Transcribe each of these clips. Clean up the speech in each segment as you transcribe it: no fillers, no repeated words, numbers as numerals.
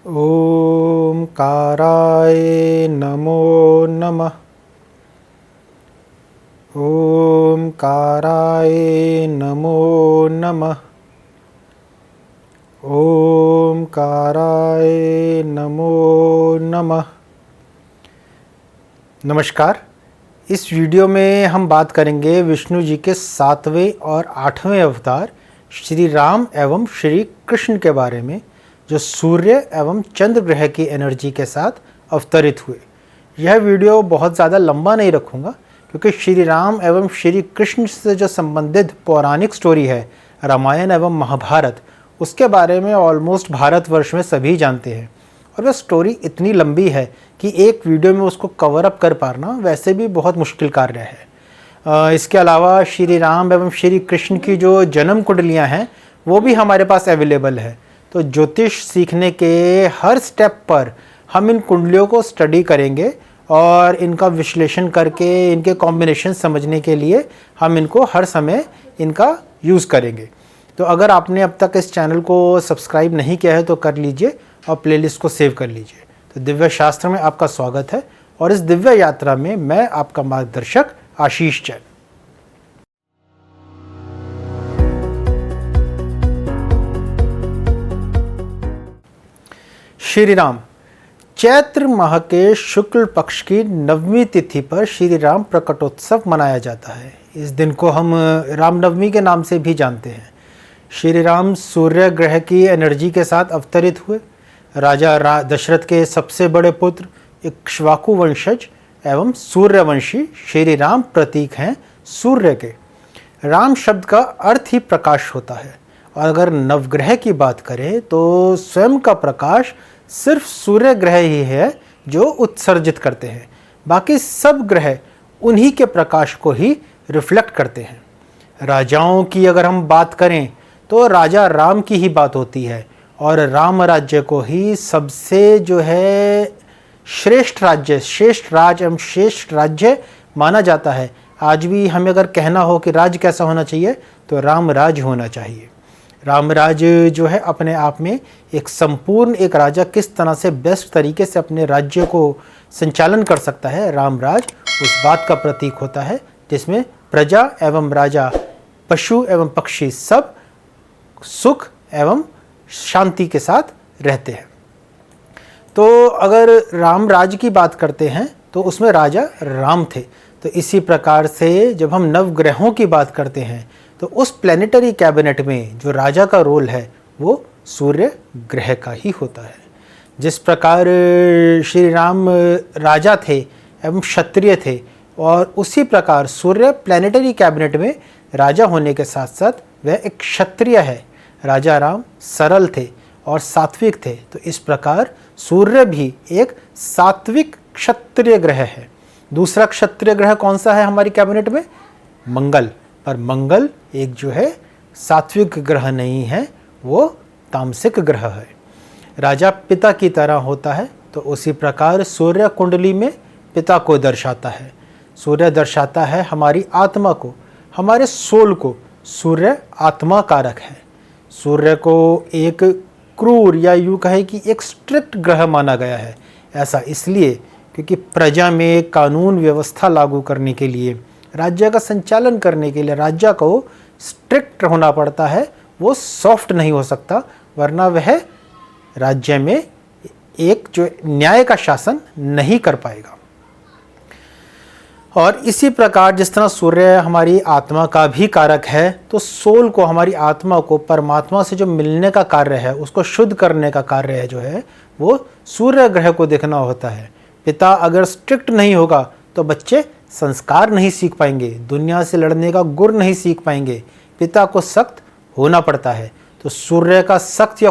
ओंकाराय नमो नमः। ओंकाराय नमो नमः। ओंकाराय नमो नमः। नमस्कार। इस वीडियो में हम बात करेंगे विष्णु जी के 7वें और 8वें अवतार श्री राम एवं श्री कृष्ण के बारे में, जो सूर्य एवं चंद्र ग्रह की एनर्जी के साथ अवतरित हुए। यह वीडियो बहुत ज़्यादा लंबा नहीं रखूँगा, क्योंकि श्री राम एवं श्री कृष्ण से जो संबंधित पौराणिक स्टोरी है रामायण एवं महाभारत, उसके बारे में ऑलमोस्ट भारतवर्ष में सभी जानते हैं। और वह स्टोरी इतनी लंबी है कि एक वीडियो में उसको कवर अप कर पाना वैसे भी बहुत मुश्किल कार्य है। इसके अलावा श्री राम एवं श्री कृष्ण की जो जन्म कुंडलियाँ हैं वो भी हमारे पास अवेलेबल है। तो ज्योतिष सीखने के हर स्टेप पर हम इन कुंडलियों को स्टडी करेंगे और इनका विश्लेषण करके इनके कॉम्बिनेशन समझने के लिए हम इनको हर समय इनका यूज़ करेंगे। तो अगर आपने अब तक इस चैनल को सब्सक्राइब नहीं किया है तो कर लीजिए और प्लेलिस्ट को सेव कर लीजिए। तो दिव्य शास्त्र में आपका स्वागत है और इस दिव्य यात्रा में मैं आपका मार्गदर्शक आशीष जैन। श्री राम चैत्र माह के शुक्ल पक्ष की 9वीं तिथि पर श्री राम प्रकटोत्सव मनाया जाता है। इस दिन को हम रामनवमी के नाम से भी जानते हैं। श्री राम सूर्य ग्रह की एनर्जी के साथ अवतरित हुए। राजा दशरथ के सबसे बड़े पुत्र इक्ष्वाकु वंशज एवं सूर्यवंशी श्री राम प्रतीक हैं सूर्य के। राम शब्द का अर्थ ही प्रकाश होता है, और अगर नवग्रह की बात करें तो स्वयं का प्रकाश सिर्फ सूर्य ग्रह ही है जो उत्सर्जित करते हैं। बाकी सब ग्रह उन्हीं के प्रकाश को ही रिफ्लेक्ट करते हैं। राजाओं की अगर हम बात करें तो राजा राम की ही बात होती है, और राम राज्य को ही सबसे जो है श्रेष्ठ राज्य, श्रेष्ठ राज एवं श्रेष्ठ राज्य माना जाता है। आज भी हमें अगर कहना हो कि राज कैसा होना चाहिए तो राम राज होना चाहिए। रामराज जो है अपने आप में एक संपूर्ण, एक राजा किस तरह से बेस्ट तरीके से अपने राज्य को संचालन कर सकता है, रामराज उस बात का प्रतीक होता है, जिसमें प्रजा एवं राजा, पशु एवं पक्षी सब सुख एवं शांति के साथ रहते हैं। तो अगर रामराज की बात करते हैं तो उसमें राजा राम थे। तो इसी प्रकार से जब हम नवग्रहों की बात करते हैं तो उस प्लैनेटरी कैबिनेट में जो राजा का रोल है वो सूर्य ग्रह का ही होता है। जिस प्रकार श्री राम राजा थे एवं क्षत्रिय थे, और उसी प्रकार सूर्य प्लैनेटरी कैबिनेट में राजा होने के साथ साथ वह एक क्षत्रिय है। राजा राम सरल थे और सात्विक थे, तो इस प्रकार सूर्य भी एक सात्विक क्षत्रिय ग्रह है। दूसरा क्षत्रिय ग्रह कौन सा है हमारी कैबिनेट में? मंगल। पर मंगल एक जो है सात्विक ग्रह नहीं है, वो तामसिक ग्रह है। राजा पिता की तरह होता है, तो उसी प्रकार सूर्य कुंडली में पिता को दर्शाता है। सूर्य दर्शाता है हमारी आत्मा को, हमारे सोल को। सूर्य आत्मा कारक है। सूर्य को एक क्रूर या यूँ कहे कि एक स्ट्रिक्ट ग्रह माना गया है। ऐसा इसलिए क्योंकि प्रजा में कानून व्यवस्था लागू करने के लिए, राज्य का संचालन करने के लिए राज्य को स्ट्रिक्ट होना पड़ता है। वो सॉफ्ट नहीं हो सकता, वरना वह राज्य में एक जो न्याय का शासन नहीं कर पाएगा। और इसी प्रकार जिस तरह सूर्य हमारी आत्मा का भी कारक है, तो सोल को, हमारी आत्मा को परमात्मा से जो मिलने का कार्य है, उसको शुद्ध करने का कार्य है जो है, वो सूर्य ग्रह को देखना होता है। पिता अगर स्ट्रिक्ट नहीं होगा तो बच्चे संस्कार नहीं सीख पाएंगे, दुनिया से लड़ने का गुण नहीं सीख पाएंगे। पिता को सख्त होना पड़ता है। तो सूर्य को सख्त या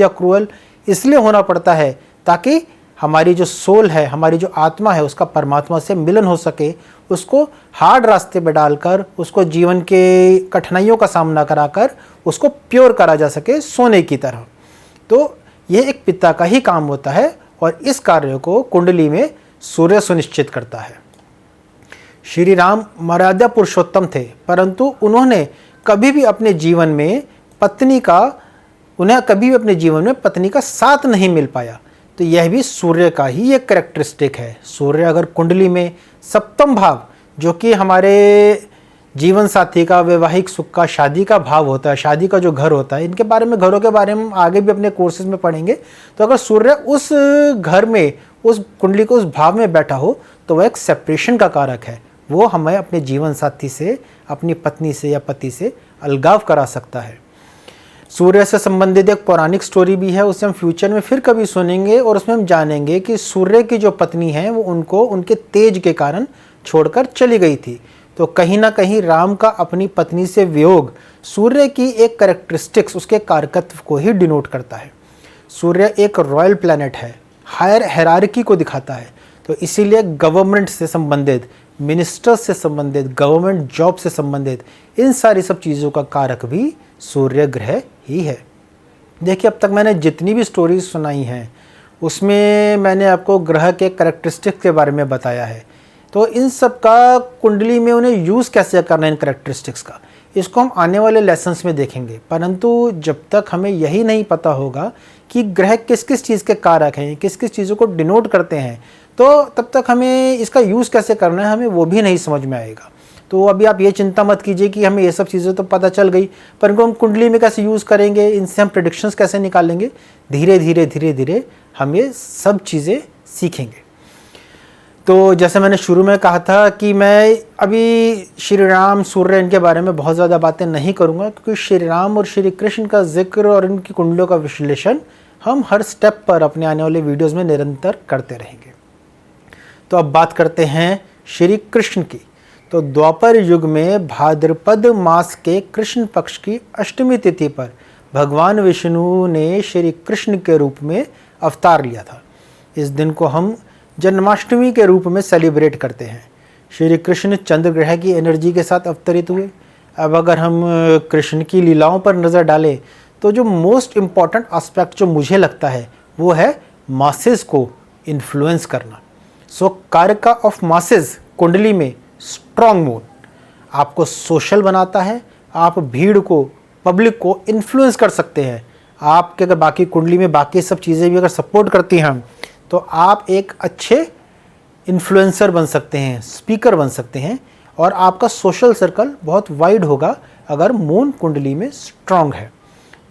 क्रूअल इसलिए होना पड़ता है ताकि हमारी जो सोल है, हमारी जो आत्मा है, उसका परमात्मा से मिलन हो सके। उसको हार्ड रास्ते पे डालकर, उसको जीवन के कठिनाइयों का सामना कराकर उसको प्योर करा जा सके, सोने की तरह। तो यह एक पिता का ही काम होता है, और इस कार्य को कुंडली में सूर्य सुनिश्चित करता है। श्री राम मर्यादा पुरुषोत्तम थे, परंतु उन्होंने कभी भी अपने जीवन में पत्नी का उन्हें कभी भी अपने जीवन में पत्नी का साथ नहीं मिल पाया। तो यह भी सूर्य का ही एक कैरेक्टरिस्टिक है। सूर्य अगर कुंडली में सप्तम भाव, जो कि हमारे जीवन साथी का, वैवाहिक सुख का, शादी का भाव होता है, शादी का जो घर होता है, इनके बारे में, घरों के बारे में हम आगे भी अपने कोर्सेज में पढ़ेंगे। तो अगर सूर्य उस घर में, उस कुंडली को उस भाव में बैठा हो तो वह एक सेपरेशन का कारक है। वो हमें अपने जीवन साथी से, अपनी पत्नी से या पति से अलगाव करा सकता है। सूर्य से संबंधित एक पौराणिक स्टोरी भी है, उसे हम फ्यूचर में फिर कभी सुनेंगे और उसमें हम जानेंगे कि सूर्य की जो पत्नी है वो उनको उनके तेज के कारण छोड़कर चली गई थी। तो कहीं ना कहीं राम का अपनी पत्नी से वियोग सूर्य की एक कैरेक्टरिस्टिक्स, उसके कारकत्व को ही डिनोट करता है। सूर्य एक रॉयल प्लैनेट है, हायर हायरार्की को दिखाता है। तो इसीलिए गवर्नमेंट से संबंधित, मिनिस्टर्स से संबंधित, गवर्नमेंट जॉब से संबंधित इन सारी सब चीज़ों का कारक भी सूर्य ग्रह ही है। देखिए, अब तक मैंने जितनी भी स्टोरीज सुनाई हैं उसमें मैंने आपको ग्रह के कैरेक्टरिस्टिक्स के बारे में बताया है। तो इन सब का कुंडली में उन्हें यूज़ कैसे करना है, इन कैरेक्टरिस्टिक्स का, इसको हम आने वाले लेसन्स में देखेंगे। परंतु जब तक हमें यही नहीं पता होगा कि ग्रह किस किस चीज़ के कारक हैं, किस किस चीज़ों को डिनोट करते हैं, तो तब तक हमें इसका यूज़ कैसे करना है हमें वो भी नहीं समझ में आएगा। तो अभी आप ये चिंता मत कीजिए कि हमें ये सब चीज़ें तो पता चल गई, पर इनको हम कुंडली में कैसे यूज़ करेंगे, इनसे हम प्रेडिक्शंस कैसे निकालेंगे, धीरे धीरे धीरे धीरे हम ये सब चीज़ें सीखेंगे। तो जैसे मैंने शुरू में कहा था कि मैं अभी श्री राम, सूर्य, इनके बारे में बहुत ज़्यादा बातें नहीं करूँगा, क्योंकि श्री राम और श्री कृष्ण का जिक्र और इनकी कुंडलियों का विश्लेषण हम हर स्टेप पर अपने आने वाले वीडियोज़ में निरंतर करते रहेंगे। तो अब बात करते हैं श्री कृष्ण की। तो द्वापर युग में भाद्रपद मास के कृष्ण पक्ष की अष्टमी तिथि पर भगवान विष्णु ने श्री कृष्ण के रूप में अवतार लिया था। इस दिन को हम जन्माष्टमी के रूप में सेलिब्रेट करते हैं। श्री कृष्ण चंद्र ग्रह की एनर्जी के साथ अवतरित हुए। अब अगर हम कृष्ण की लीलाओं पर नज़र डालें तो जो मोस्ट इम्पॉर्टेंट एस्पेक्ट जो मुझे लगता है वो है मासेस को इन्फ्लुएंस करना। सो कारका ऑफ मासेस कुंडली में स्ट्रॉन्ग मून आपको सोशल बनाता है। आप भीड़ को, पब्लिक को इन्फ्लुएंस कर सकते हैं। आपके अगर बाकी कुंडली में बाकी सब चीज़ें भी अगर सपोर्ट करती हैं तो आप एक अच्छे इन्फ्लुएंसर बन सकते हैं, स्पीकर बन सकते हैं, और आपका सोशल सर्कल बहुत वाइड होगा अगर मून कुंडली में स्ट्रॉन्ग है।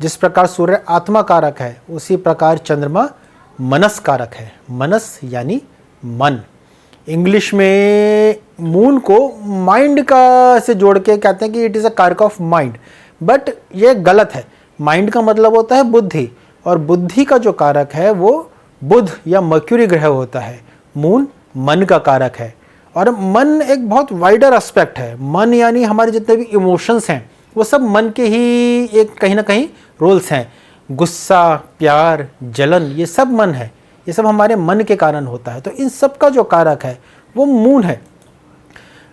जिस प्रकार सूर्य आत्मा कारक है उसी प्रकार चंद्रमा मनस कारक है। मनस यानी मन। इंग्लिश में मून को माइंड का से जोड़ के कहते हैं कि इट इज़ अ कारक ऑफ माइंड, बट ये गलत है। माइंड का मतलब होता है बुद्धि, और बुद्धि का जो कारक है वो बुध या मर्क्यूरी ग्रह होता है। मून मन का कारक है, और मन एक बहुत वाइडर एस्पेक्ट है। मन यानी हमारे जितने भी इमोशंस हैं वो सब मन के ही एक कहीं ना कहीं रोल्स हैं। गुस्सा, प्यार, जलन, ये सब मन है, ये सब हमारे मन के कारण होता है। तो इन सब का जो कारक है वो मून है।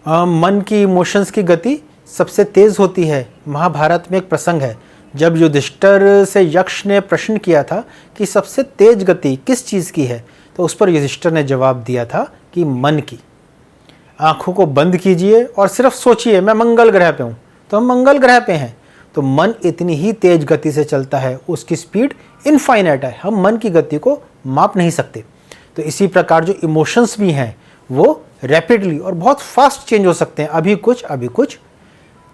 मन की इमोशंस की गति सबसे तेज़ होती है। महाभारत में एक प्रसंग है जब युधिष्ठिर से यक्ष ने प्रश्न किया था कि सबसे तेज गति किस चीज़ की है, तो उस पर युधिष्ठिर ने जवाब दिया था कि मन की। आँखों को बंद कीजिए और सिर्फ सोचिए मैं मंगल ग्रह पे हूँ, तो हम मंगल ग्रह पे हैं। तो मन इतनी ही तेज गति से चलता है, उसकी स्पीड इनफाइनाइट है, हम मन की गति को माप नहीं सकते। तो इसी प्रकार जो इमोशंस भी हैं वो रैपिडली और बहुत फास्ट चेंज हो सकते हैं, अभी कुछ अभी कुछ।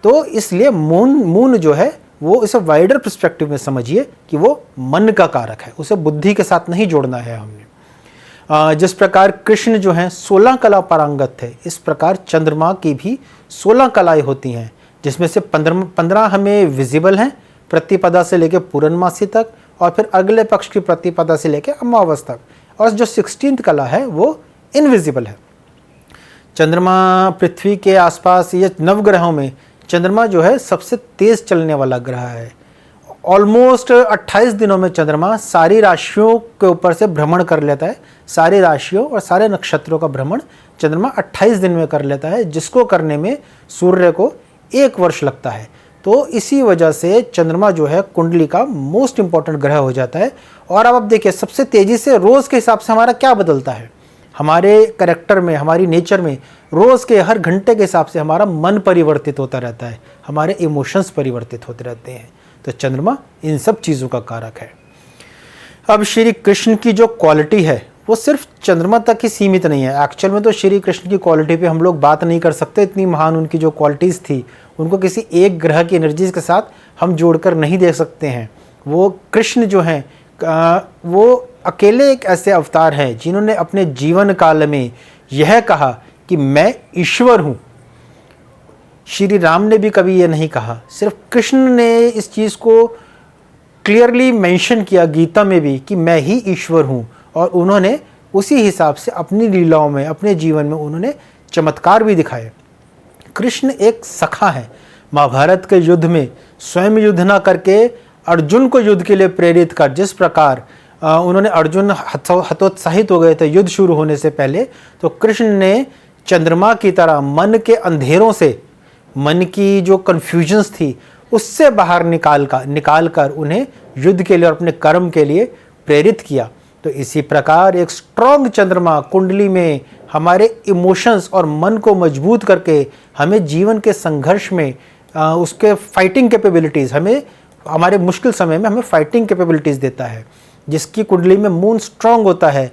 तो इसलिए मून जो है वो इसे वाइडर पर्सपेक्टिव में समझिए कि वो मन का कारक है, उसे बुद्धि के साथ नहीं जोड़ना है हमने। जिस प्रकार कृष्ण जो हैं 16 कला पारंगत थे, इस प्रकार चंद्रमा की भी 16 कलाएं होती हैं, जिसमें से 15 हमें विजिबल हैं, प्रतिपदा से लेकर पूर्णमासी तक, और फिर अगले पक्ष की प्रतिपदा से लेकर अमावस तक, और जो 16th कला है वो इनविजिबल है। चंद्रमा पृथ्वी के आसपास ये नवग्रहों में चंद्रमा जो है सबसे तेज चलने वाला ग्रह है। ऑलमोस्ट 28 दिनों में चंद्रमा सारी राशियों के ऊपर से भ्रमण कर लेता है। सारी राशियों और सारे नक्षत्रों का भ्रमण चंद्रमा 28 दिन में कर लेता है, जिसको करने में सूर्य को 1 वर्ष लगता है। तो इसी वजह से चंद्रमा जो है कुंडली का मोस्ट इंपॉर्टेंट ग्रह हो जाता है। और अब आप देखिए सबसे तेज़ी से रोज़ के हिसाब से हमारा क्या बदलता है, हमारे कैरेक्टर में, हमारी नेचर में रोज़ के हर घंटे के हिसाब से हमारा मन परिवर्तित होता रहता है, हमारे इमोशंस परिवर्तित होते रहते हैं। तो चंद्रमा इन सब चीज़ों का कारक है। अब श्री कृष्ण की जो क्वालिटी है वो सिर्फ चंद्रमा तक ही सीमित नहीं है। एक्चुअल में तो श्री कृष्ण की क्वालिटी पे हम लोग बात नहीं कर सकते, इतनी महान उनकी जो क्वालिटीज़ थी उनको किसी एक ग्रह की एनर्जीज के साथ हम जोड़कर नहीं देख सकते हैं। वो कृष्ण जो हैं वो अकेले एक ऐसे अवतार हैं जिन्होंने अपने जीवन काल में यह कहा कि मैं ईश्वर हूँ। श्री राम ने भी कभी ये नहीं कहा, सिर्फ कृष्ण ने इस चीज़ को क्लियरली मेंशन किया गीता में भी कि मैं ही ईश्वर हूँ, और उन्होंने उसी हिसाब से अपनी लीलाओं में, अपने जीवन में उन्होंने चमत्कार भी दिखाए। कृष्ण एक सखा है। महाभारत के युद्ध में स्वयं युद्ध ना करके अर्जुन को युद्ध के लिए प्रेरित कर, जिस प्रकार उन्होंने, अर्जुन हतोत्साहित हो गए थे युद्ध शुरू होने से पहले, तो कृष्ण ने चंद्रमा की तरह मन के अंधेरों से, मन की जो कन्फ्यूजन्स थी उससे बाहर निकाल कर उन्हें युद्ध के लिए और अपने कर्म के लिए प्रेरित किया। तो इसी प्रकार एक स्ट्रॉन्ग चंद्रमा कुंडली में हमारे इमोशंस और मन को मजबूत करके हमें जीवन के संघर्ष में उसके फाइटिंग कैपेबिलिटीज़, हमें हमारे मुश्किल समय में हमें फाइटिंग कैपेबिलिटीज़ देता है। जिसकी कुंडली में मून स्ट्रॉन्ग होता है,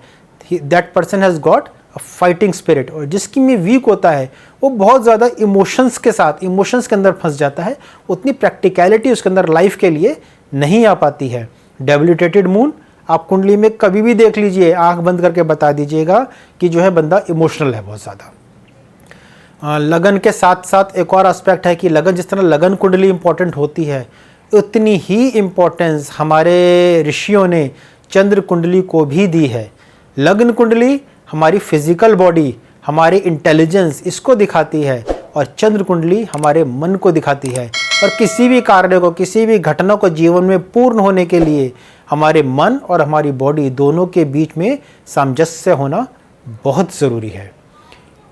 that person has got a fighting spirit, और जिसकी में वीक होता है वो बहुत ज़्यादा इमोशंस के साथ, इमोशंस के अंदर फंस जाता है, उतनी प्रैक्टिकलिटी उसके अंदर लाइफ के लिए नहीं आ पाती है। डेबिलिटेटेड मून आप कुंडली में कभी भी देख लीजिए, आंख बंद करके बता दीजिएगा कि जो है बंदा इमोशनल है बहुत ज़्यादा। लगन के साथ साथ एक और एस्पेक्ट है कि लगन, जिस तरह लगन कुंडली इंपॉर्टेंट होती है उतनी ही इम्पोर्टेंस हमारे ऋषियों ने चंद्र कुंडली को भी दी है। लग्न कुंडली हमारी फिजिकल बॉडी, हमारी इंटेलिजेंस, इसको दिखाती है, और चंद्र कुंडली हमारे मन को दिखाती है। और किसी भी कार्य को, किसी भी घटना को जीवन में पूर्ण होने के लिए हमारे मन और हमारी बॉडी दोनों के बीच में सामंजस्य होना बहुत ज़रूरी है।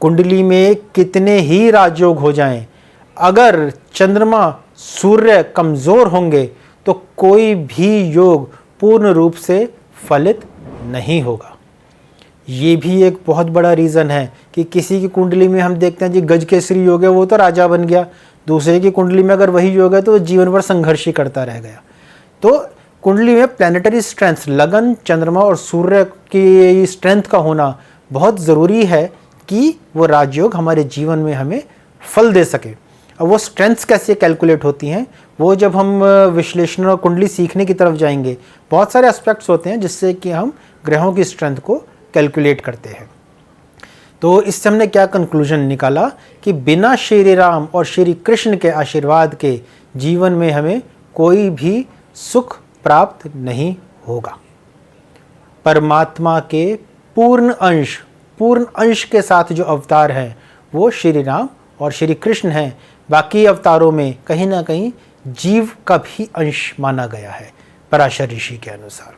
कुंडली में कितने ही राजयोग हो जाएं, अगर चंद्रमा सूर्य कमज़ोर होंगे तो कोई भी योग पूर्ण रूप से फलित नहीं होगा। ये भी एक बहुत बड़ा रीज़न है कि किसी की कुंडली में हम देखते हैं जी गजकेसरी योग है, वो तो राजा बन गया, दूसरे की कुंडली में अगर वही योग है तो जीवन भर संघर्ष ही करता रह गया। तो कुंडली में प्लैनेटरी स्ट्रेंथ, लगन, चंद्रमा और सूर्य की स्ट्रेंथ का होना बहुत ज़रूरी है कि वो राजयोग हमारे जीवन में हमें फल दे सके। अब वो स्ट्रेंथ्स कैसे कैलकुलेट होती हैं, वो जब हम विश्लेषण और कुंडली सीखने की तरफ जाएंगे, बहुत सारे एस्पेक्ट्स होते हैं जिससे कि हम ग्रहों की स्ट्रेंथ को कैलकुलेट करते हैं। तो इससे हमने क्या कंक्लूजन निकाला कि बिना श्री राम और श्री कृष्ण के आशीर्वाद के जीवन में हमें कोई भी सुख प्राप्त नहीं होगा। परमात्मा के पूर्ण अंश के साथ जो अवतार हैं वो श्री राम और श्री कृष्ण हैं। बाकी अवतारों में कहीं ना कहीं जीव का भी अंश माना गया है पराशर ऋषि के अनुसार।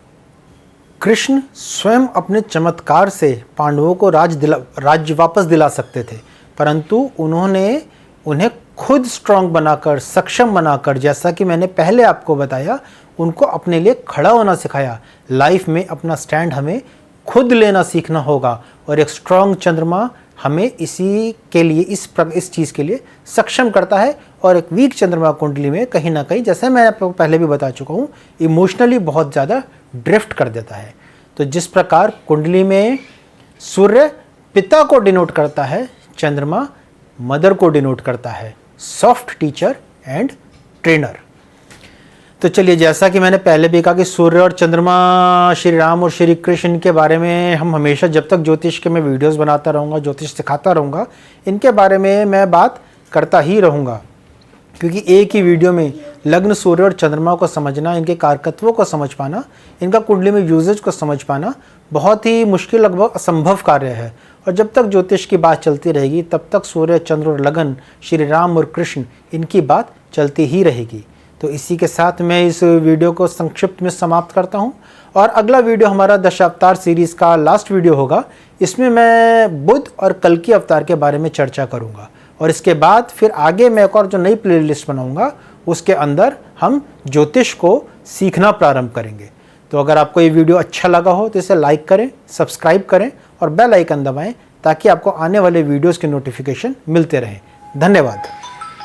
कृष्ण स्वयं अपने चमत्कार से पांडवों को राज्य वापस दिला सकते थे, परंतु उन्होंने उन्हें खुद स्ट्रांग बनाकर, सक्षम बनाकर, जैसा कि मैंने पहले आपको बताया, उनको अपने लिए खड़ा होना सिखाया। लाइफ में अपना स्टैंड हमें खुद लेना सीखना होगा, और एक स्ट्रांग चंद्रमा हमें इसी के लिए, इस चीज़ के लिए सक्षम करता है। और एक वीक चंद्रमा कुंडली में कहीं ना कहीं, जैसे मैं आपको पहले भी बता चुका हूँ, इमोशनली बहुत ज़्यादा ड्रिफ्ट कर देता है। तो जिस प्रकार कुंडली में सूर्य पिता को डिनोट करता है, चंद्रमा मदर को डिनोट करता है, सॉफ्ट टीचर एंड ट्रेनर। तो चलिए, जैसा कि मैंने पहले भी कहा कि सूर्य और चंद्रमा, श्री राम और श्री कृष्ण के बारे में हम हमेशा, जब तक ज्योतिष के मैं वीडियोस बनाता रहूँगा, ज्योतिष सिखाता रहूँगा, इनके बारे में मैं बात करता ही रहूँगा। क्योंकि एक ही वीडियो में लग्न, सूर्य और चंद्रमा को समझना, इनके कारकत्वों को समझ पाना, इनका कुंडली में यूजेज को समझ पाना बहुत ही मुश्किल, लगभग असंभव कार्य है। और जब तक ज्योतिष की बात चलती रहेगी तब तक सूर्य, चंद्र और लगन, श्री राम और कृष्ण, इनकी बात चलती ही रहेगी। तो इसी के साथ मैं इस वीडियो को संक्षिप्त में समाप्त करता हूं, और अगला वीडियो हमारा दशावतार सीरीज़ का लास्ट वीडियो होगा। इसमें मैं बुध और कल्कि अवतार के बारे में चर्चा करूंगा, और इसके बाद फिर आगे मैं एक और जो नई प्लेलिस्ट बनाऊंगा उसके अंदर हम ज्योतिष को सीखना प्रारंभ करेंगे। तो अगर आपको ये वीडियो अच्छा लगा हो तो इसे लाइक करें, सब्सक्राइब करें और बेल आइकन दबाएं, ताकि आपको आने वाले वीडियोज़ के नोटिफिकेशन मिलते रहें। धन्यवाद।